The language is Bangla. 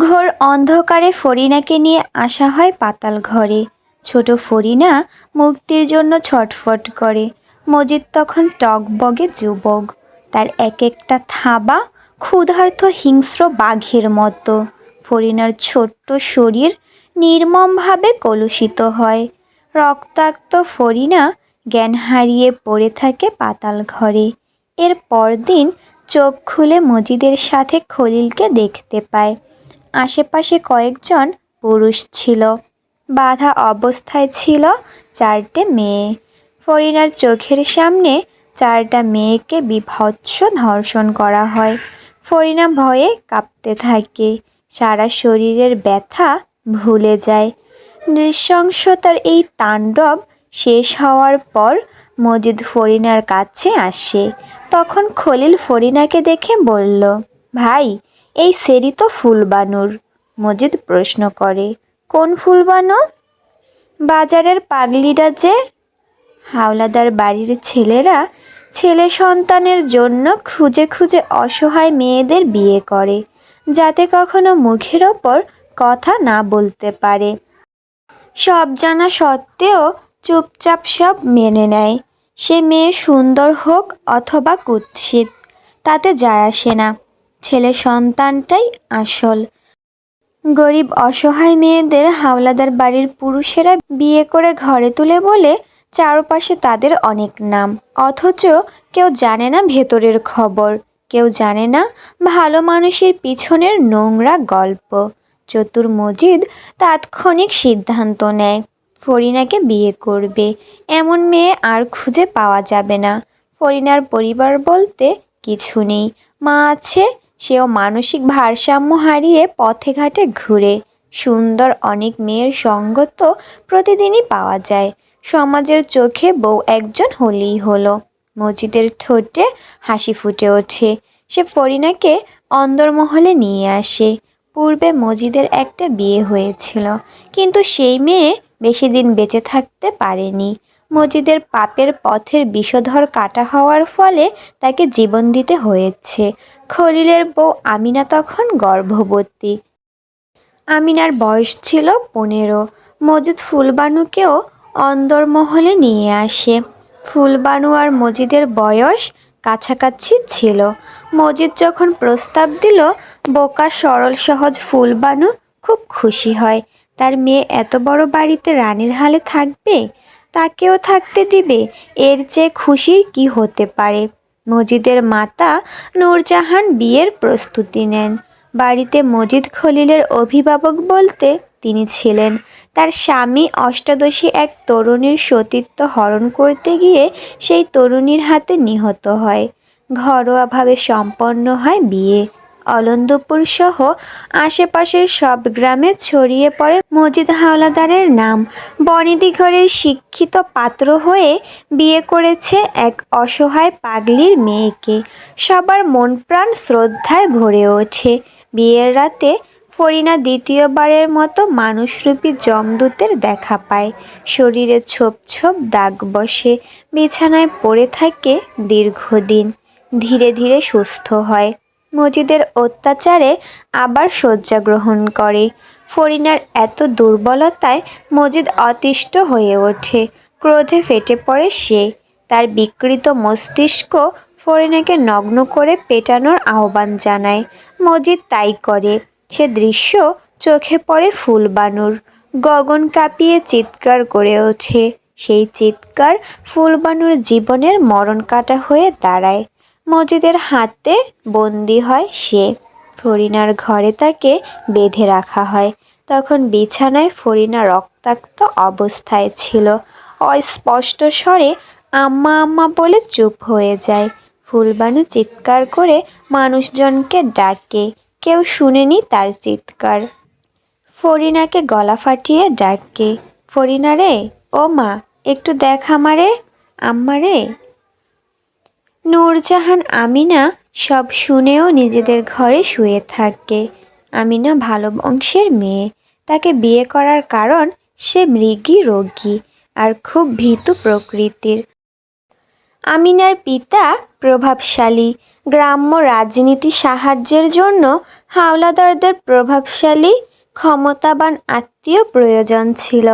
ঘোর অন্ধকারে ফরিনাকে নিয়ে আসা হয় পাতাল ঘরে। ছোট ফরিনা মুক্তির জন্য ছটফট করে। মজিদ তখন টগবগে যুবক, তার এক একটা থাবা ক্ষুধার্ত হিংস্র বাঘের মতো। ফরিনার ছোট্ট শরীর নির্মমভাবে কলুষিত হয়। রক্তাক্ত ফরিনা জ্ঞান হারিয়ে পড়ে থাকে পাতাল ঘরে। এর পরদিন চোখ খুলে মজিদের সাথে খলিলকে দেখতে পায়। আশেপাশে কয়েকজন পুরুষ ছিল। বাঁধা অবস্থায় ছিল 4টে মেয়ে। ফরিনার চোখের সামনে 4টা মেয়েকে বীভৎস ধর্ষণ করা হয়। ফরিনা ভয়ে কাঁপতে থাকে, সারা শরীরের ব্যথা ভুলে যায়। নৃশংসতার এই তাণ্ডব শেষ হওয়ার পর মজিদ ফরিনার কাছে আসে। তখন খলিল ফরিনাকে দেখে বলল, ভাই, এই সেরি তো ফুলবানুর। মজিদ প্রশ্ন করে, কোন ফুলবানু? বাজারের পাগলিরা যে। হাওলাদার বাড়ির ছেলেরা ছেলে সন্তানের জন্য খুঁজে খুঁজে অসহায় মেয়েদের বিয়ে করে, যাতে কখনো মুখের ওপর কথা না বলতে পারে। সব জানা সত্ত্বেও চুপচাপ সব মেনে নেয়। সে মেয়ে সুন্দর হোক অথবা কুৎসিত, তাতে যায় আসে না। ছেলে সন্তানটাই আসল। গরিব অসহায় মেয়েদের হাওলাদার বাড়ির পুরুষেরা বিয়ে করে ঘরে তুলে বলে চারপাশে তাদের অনেক নাম, অথচ কেউ জানে না ভেতরের খবর। কেউ জানে না ভালো মানুষের পিছনের নোংরা গল্প। চতুর মজিদ তাৎক্ষণিক সিদ্ধান্ত নেয়, ফরিনাকে বিয়ে করবে। এমন মেয়ে আর খুঁজে পাওয়া যাবে না। ফরিনার পরিবার বলতে কিছু নেই। মা আছে, সেও মানসিক ভারসাম্য হারিয়ে পথে ঘাটে ঘুরে। সুন্দর অনেক মেয়ের সঙ্গ তো প্রতিদিনই পাওয়া যায়। সমাজের চোখে বউ একজন হলেই হলো। মজিদের ঠোঁটে হাসি ফুটে ওঠে। সে ফরিনাকে অন্দরমহলে নিয়ে আসে। পূর্বে মজিদের একটা বিয়ে হয়েছিল, কিন্তু সেই মেয়ে বেশি দিন বেঁচে থাকতে পারেনি। মজিদের পাপের পথের বিষধর কাটা হওয়ার ফলে তাকে জীবন দিতে হয়েছে। খলিলের বউ আমিনা তখন গর্ভবতী। আমিনার বয়স ছিল 15। মজিদ ফুলবানুকেও অন্দরমহলে নিয়ে আসে। ফুলবানু আর মজিদের বয়স কাছাকাছি ছিল। মজিদ যখন প্রস্তাব দিল, বোকা সরল সহজ ফুলবানু খুব খুশি হয়। তার মেয়ে এত বড় বাড়িতে রানীর হালে থাকবে, তাকেও থাকতে দিবে। এর চেয়ে খুশির কি হতে পারে। মজিদের মাতা নূরজাহান বিয়ের প্রস্তুতি নেন। বাড়িতে মজিদ খলিলের অভিভাবক বলতে তিনি ছিলেন। তার স্বামী অষ্টাদশী এক তরুণীর সতীত্ব হরণ করতে গিয়ে সেই তরুণীর হাতে নিহত হয়। ঘরোয়াভাবে সম্পন্ন হয় বিয়ে। অলন্দপুর সহ আশেপাশের সব গ্রামে ছড়িয়ে পড়ে মজিদ হাওলাদারের নাম। বনেদি ঘরের শিক্ষিত পাত্র হয়ে বিয়ে করেছে এক অসহায় পাগলির মেয়েকে। সবার মন প্রাণ শ্রদ্ধায় ভরে ওঠে। বিয়ের রাতে ফরিনা দ্বিতীয়বারের মতো মানুষরূপী যমদূতের দেখা পায়। শরীরে ছোপ ছোপ দাগ বসে। বিছানায় পড়ে থাকে দীর্ঘদিন। ধীরে ধীরে সুস্থ হয়। মজিদের অত্যাচারে আবার শয্যা গ্রহণ করে। ফরিনার এত দুর্বলতায় মজিদ অতিষ্ঠ হয়ে ওঠে। ক্রোধে ফেটে পড়ে সে। তার বিকৃত মস্তিষ্ক ফরিনাকে নগ্ন করে পেটানোর আহ্বান জানায়। মজিদ তাই করে। সে দৃশ্য চোখে পড়ে ফুলবানুর। গগন কাঁপিয়ে চিৎকার করে ওঠে। সেই চিৎকার ফুলবানুর জীবনের মরণ কাটা হয়ে দাঁড়ায়। মজিদের হাতে বন্দি হয় সে। ফরিনার ঘরে তাকে বেঁধে রাখা হয়। তখন বিছানায় ফরিনা রক্তাক্ত অবস্থায় ছিল। অস্পষ্ট স্বরে আম্মা আম্মা বলে চুপ হয়ে যায়। ফুলবানু চিৎকার করে মানুষজনকে ডাকে, কেউ শুনেনি তার চিৎকার। ফরিনাকে গলা ফাটিয়ে ডাকে, ফরিনা রে, ও মা, একটু দেখ আমারে, আম্মা রে। নূরজাহান আমিনা সব শুনেও নিজেদের ঘরে শুয়ে থাকে। আমিনা ভালো বংশের মেয়ে। তাকে বিয়ে করার কারণ সে মৃগী রোগী আর খুব ভীতু প্রকৃতির। আমিনার পিতা প্রভাবশালী। গ্রাম্য রাজনীতি সাহায্যের জন্য হাওলাদারদের প্রভাবশালী ক্ষমতাবান আত্মীয় প্রয়োজন ছিল।